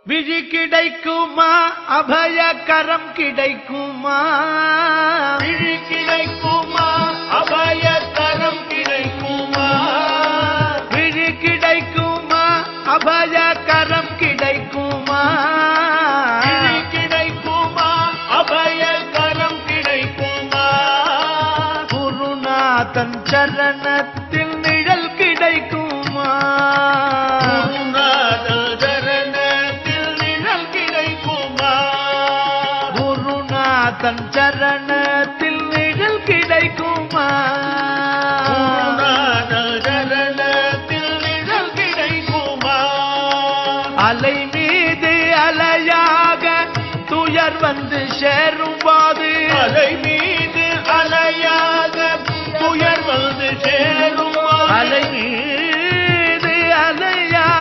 விழி கிடைக்குமா அபயகரம் கிடைக்குமா விழி கிடைக்குமா அபயகரம் கிடைக்குமா விழி கிடைக்குமா அபயகரம் கிடைக்குமா விழி கிடைக்குமா அபயகரம் கிடைக்குமா குருநாதன் சரணத்தில் நிழல் கிடைக்குமா குருநாதன் சரணத்தில் நிழல் கிடைக்குமா குருநாதன் சரணத்தில் நிழல் கிடைக்குமா குருநாதன் சரணத்தில் நிழல் கிடைக்குமா அலை மீது அலையாக துயர் வந்து சேரும் போது அலை மீது அலையாக துயர் வந்து சேரும் அலை மீது